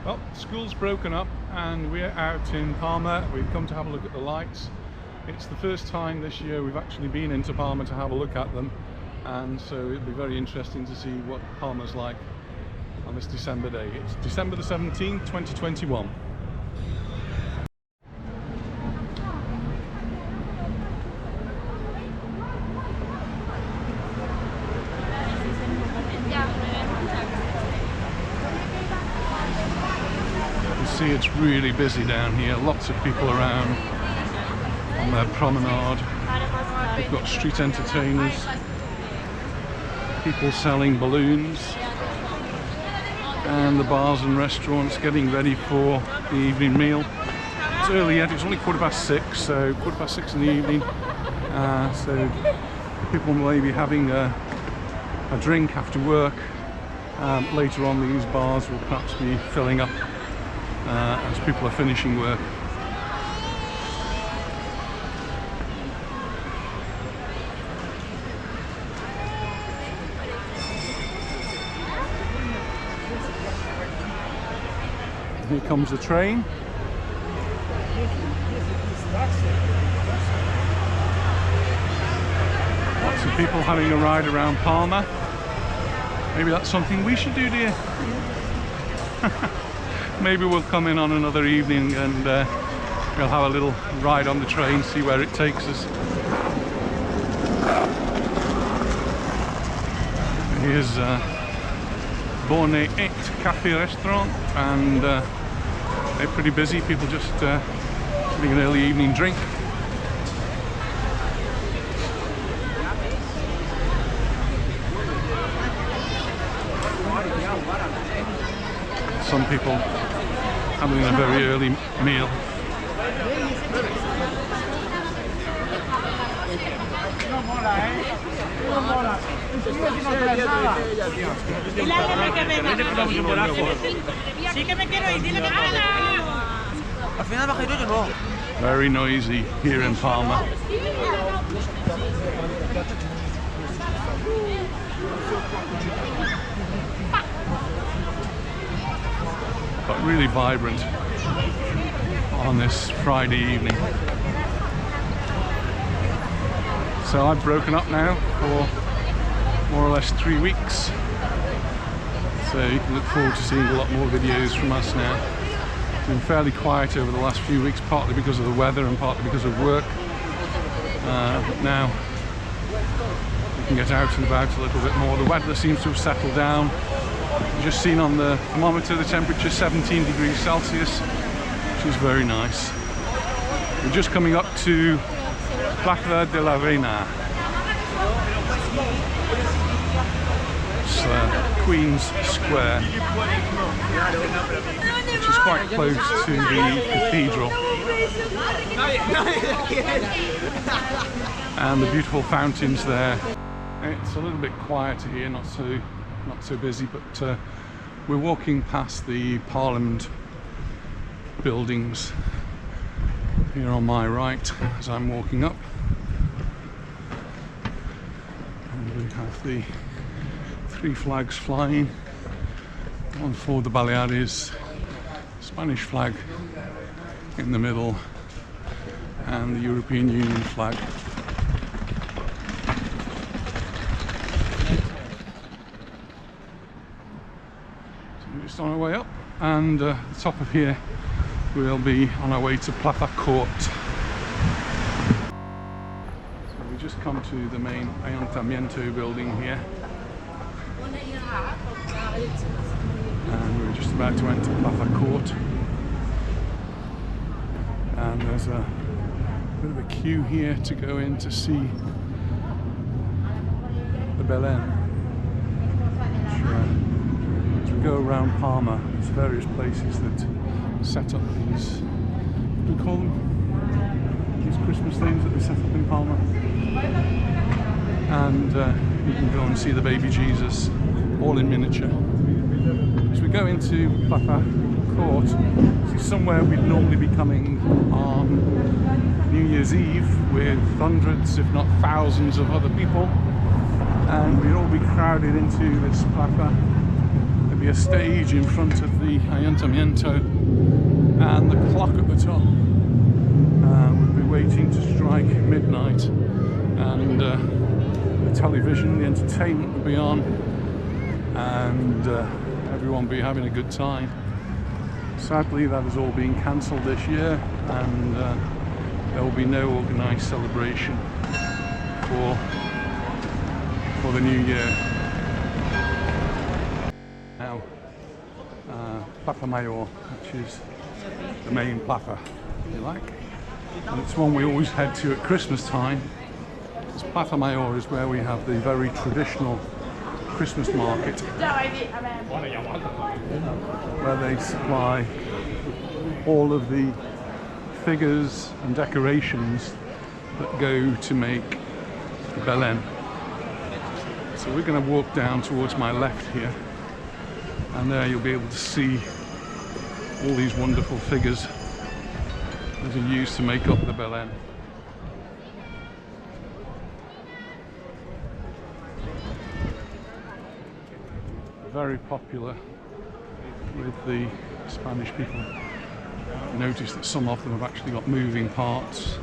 Well, school's broken up and we're out in Palma. We've come to have a look at the lights. It's the first time this year we've actually been into Palma to have a look at them, and so it'll be very interesting to see what Palma's like on this December day. It's December the 17th, 2021. See, it's really busy down here, lots of people around on their promenade. We've got street entertainers, people selling balloons, and the bars and restaurants getting ready for the evening meal. It's early yet, it's only 6:15, so 6:15 in the evening, so people may be having a drink after work. Later on, these bars will perhaps be filling up as people are finishing work. Here comes the train. Lots of people having a ride around Palma. Maybe that's something we should do, dear. Maybe we'll come in on another evening and we'll have a little ride on the train, see where it takes us. Here's Bonne Et Cafe Restaurant, and they're pretty busy. People just having an early evening drink. Some people having a very early meal. Very noisy here in Palma. But really vibrant on this Friday evening. So I've broken up now for more or less 3 weeks. So you can look forward to seeing a lot more videos from us now. It's been fairly quiet over the last few weeks, partly because of the weather and partly because of work. But now we can get out and about a little bit more. The weather seems to have settled down. Just seen on the thermometer the temperature 17 degrees Celsius, which is very nice. We're just coming up to Plaza de la Reina. It's Queen's Square, which is quite close to the cathedral. And the beautiful fountains there. It's a little bit quieter here, not so busy, but we're walking past the Parliament buildings here on my right as I'm walking up, and we have the 3 flags flying, one for the Baleares, Spanish flag in the middle, and the European Union flag. Just on our way up, and at the top of here we'll be on our way to Plaza Court. So we just come to the main Ayuntamiento building here, and we're just about to enter Plaza Court, and there's a bit of a queue here to go in to see the Belén. Go around Palma, there's various places that set up these, what do we call them? These Christmas things that they set up in Palma. And you can go and see the baby Jesus, all in miniature. As we go into Plaza Court, this is somewhere we'd normally be coming on New Year's Eve with hundreds, if not thousands, of other people, and we'd all be crowded into this plaza. be a stage in front of the Ayuntamiento and the clock at the top would be waiting to strike midnight, and the television, the entertainment would be on, and everyone would be having a good time. Sadly, that has all been cancelled this year, and there will be no organised celebration for the new year. Now, Plaza Mayor, which is the main plaza, if you like, and it's one we always head to at Christmas time. This Plaza Mayor is where we have the very traditional Christmas market, where they supply all of the figures and decorations that go to make the Belen. So we're going to walk down towards my left here, and there you'll be able to see all these wonderful figures that are used to make up the Belen. Very popular with the Spanish people. Notice that some of them have actually got moving parts.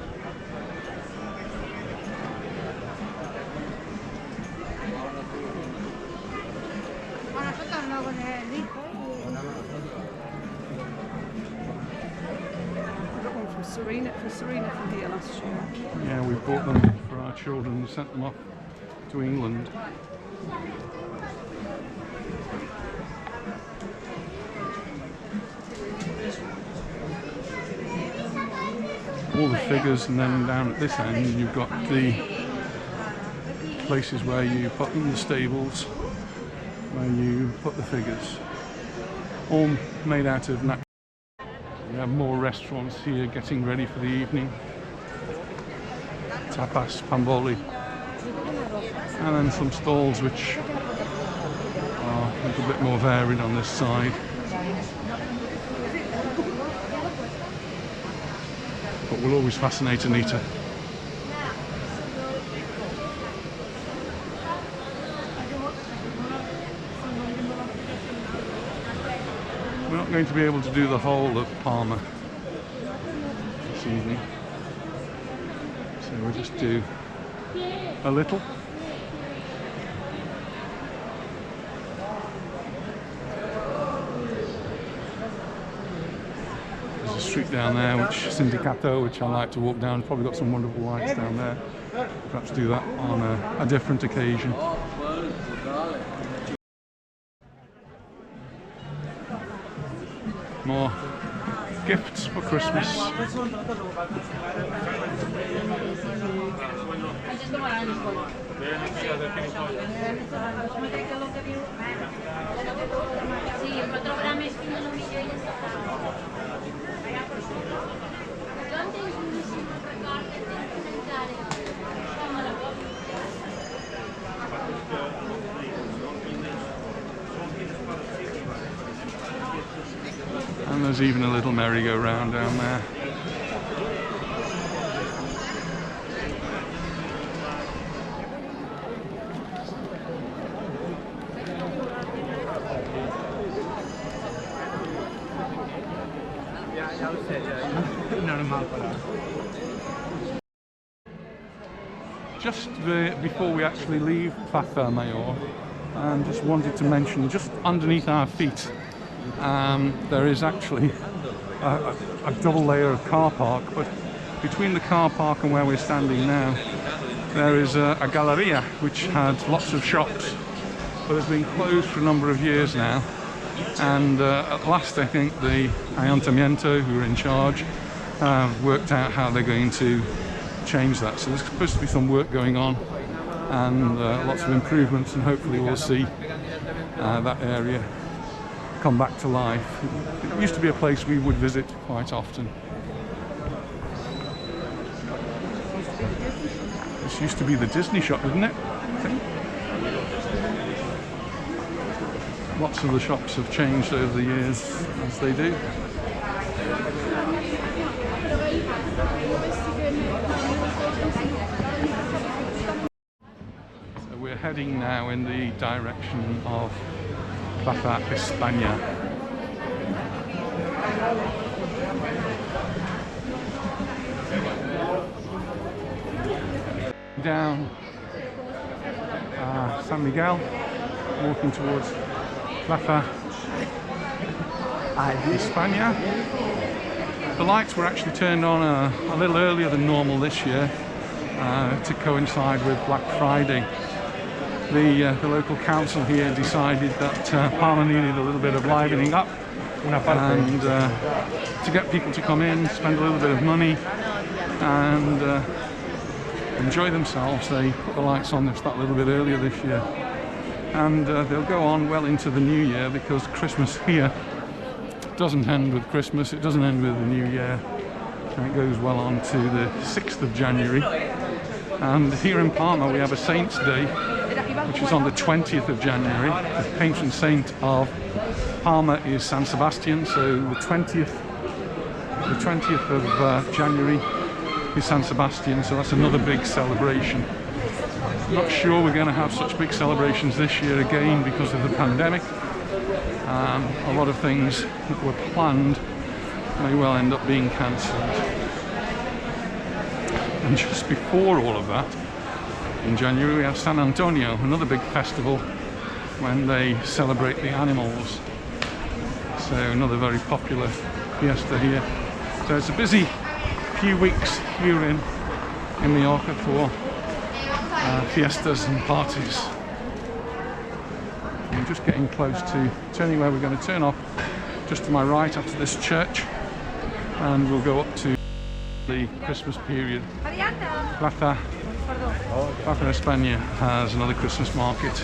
Serena from here last year. Yeah, we bought them for our children. We sent them off to England. All the figures, and then down at this end you've got the places where you put them, the stables where you put the figures, all made out of natural. We have more restaurants here getting ready for the evening. Tapas, pamboli, and then some stalls which are a little bit more varied on this side. But will always fascinate Anita. We're not going to be able to do the whole of Palma this evening, so we'll just do a little. There's a street down there, which Sindicato, which I like to walk down. Probably got some wonderful lights down there. Perhaps do that on a different occasion. More gifts for Christmas. And there's even a little merry-go-round down there. Just before we actually leave Plaza Mayor, and just wanted to mention, just underneath our feet, there is actually a double layer of car park, but between the car park and where we're standing now, there is a galleria which had lots of shops, but has been closed for a number of years now. And at last, I think the Ayuntamiento, who are in charge, worked out how they're going to change that. So there's supposed to be some work going on, and lots of improvements, and hopefully we'll see that area come back to life. It used to be a place we would visit quite often. This used to be the Disney shop, didn't it? I think. Lots of the shops have changed over the years, as they do. So we're heading now in the direction of Plaza España. Down San Miguel, walking towards Plaza España. The lights were actually turned on a little earlier than normal this year to coincide with Black Friday. The local council here decided that Palma needed a little bit of livening up and to get people to come in, spend a little bit of money and enjoy themselves. They put the lights on just that little bit earlier this year, and they'll go on well into the new year, because Christmas here doesn't end with Christmas, it doesn't end with the new year, and it goes well on to the 6th of January. And here in Palma we have a Saints' Day, which is on the 20th of January. The patron saint of Palma is San Sebastian, so the 20th of January is San Sebastian, so that's another big celebration. I'm not sure we're going to have such big celebrations this year again because of the pandemic. A lot of things that were planned may well end up being cancelled. And just before all of that, in January we have San Antonio, another big festival when they celebrate the animals. So another very popular fiesta here. So it's a busy few weeks here in Mallorca for fiestas and parties. I'm just getting close to turning where we're going to turn off just to my right after this church, and we'll go up to the Christmas period. Plaza España has another Christmas market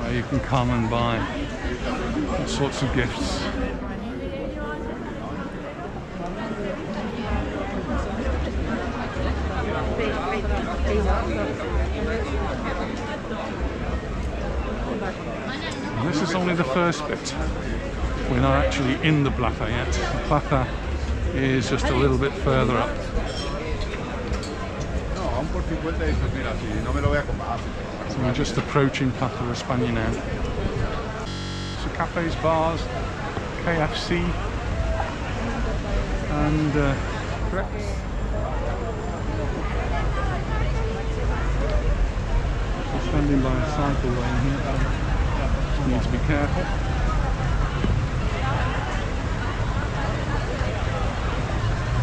where you can come and buy all sorts of gifts. And this is only the first bit. We're not actually in the plaza yet. The plaza is just a little bit further up. So we're just approaching Plaza España now. So cafes, bars, KFC and crepes. Standing by a cycle lane here, just need to be careful.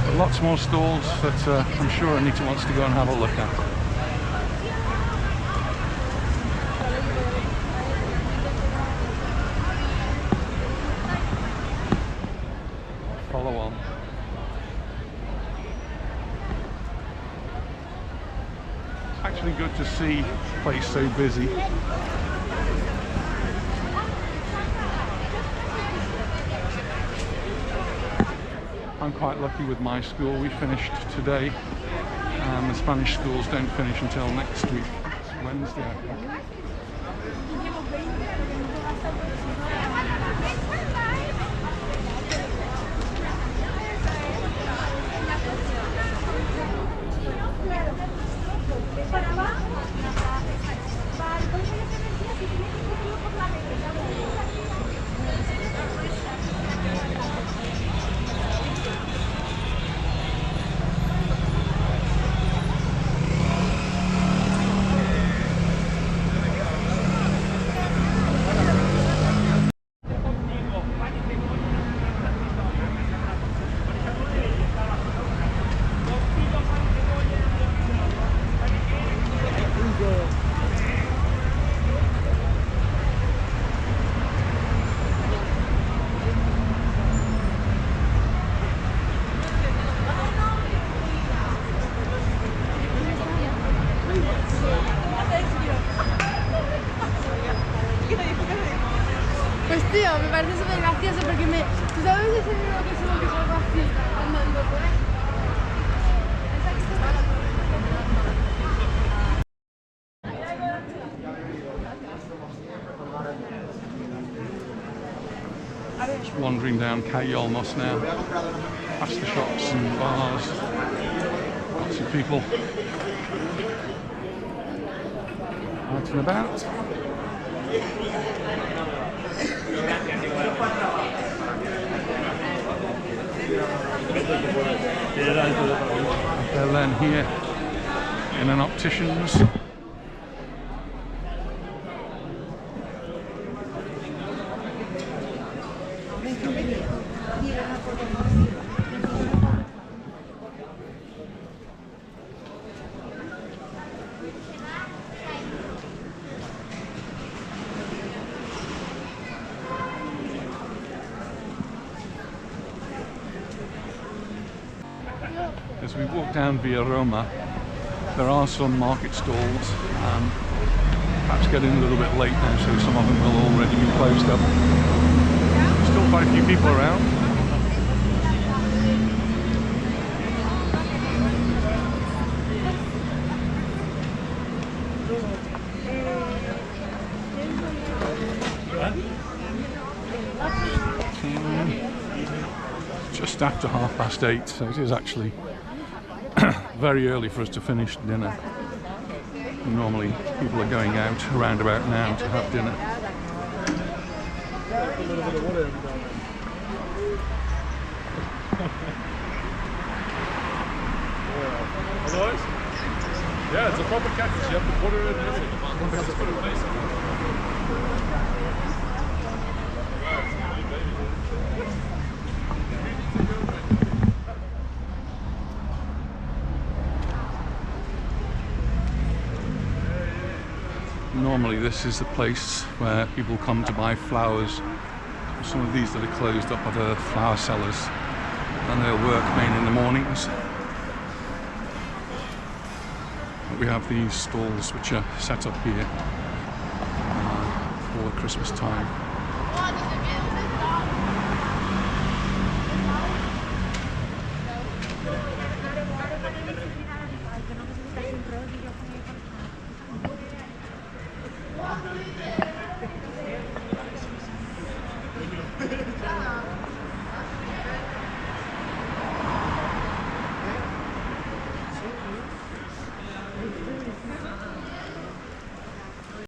But lots more stalls that I'm sure Anita wants to go and have a look at. Follow on. Actually good to see the place so busy. I'm quite lucky with my school. We finished today. The Spanish schools don't finish until next week. It's Wednesday, I think. Pues tío, me parece súper gracioso porque ¿tú sabes ese video que subo que salgo así andando por ahí? Just wandering down Calle Olmos now, past the shops and bars, lots of people out and about. They're then here in an optician's. As we walk down Via Roma, there are some market stalls, perhaps getting a little bit late now, so some of them will already be closed up. Still quite a few people around. Just after 8:30, so it is actually very early for us to finish dinner. Normally people are going out around about now to have dinner. Yeah, it's a proper cactus. You have to put it in everything. Normally this is the place where people come to buy flowers. Some of these that are closed up are the flower sellers, and they'll work mainly in the mornings. But we have these stalls which are set up here for Christmas time.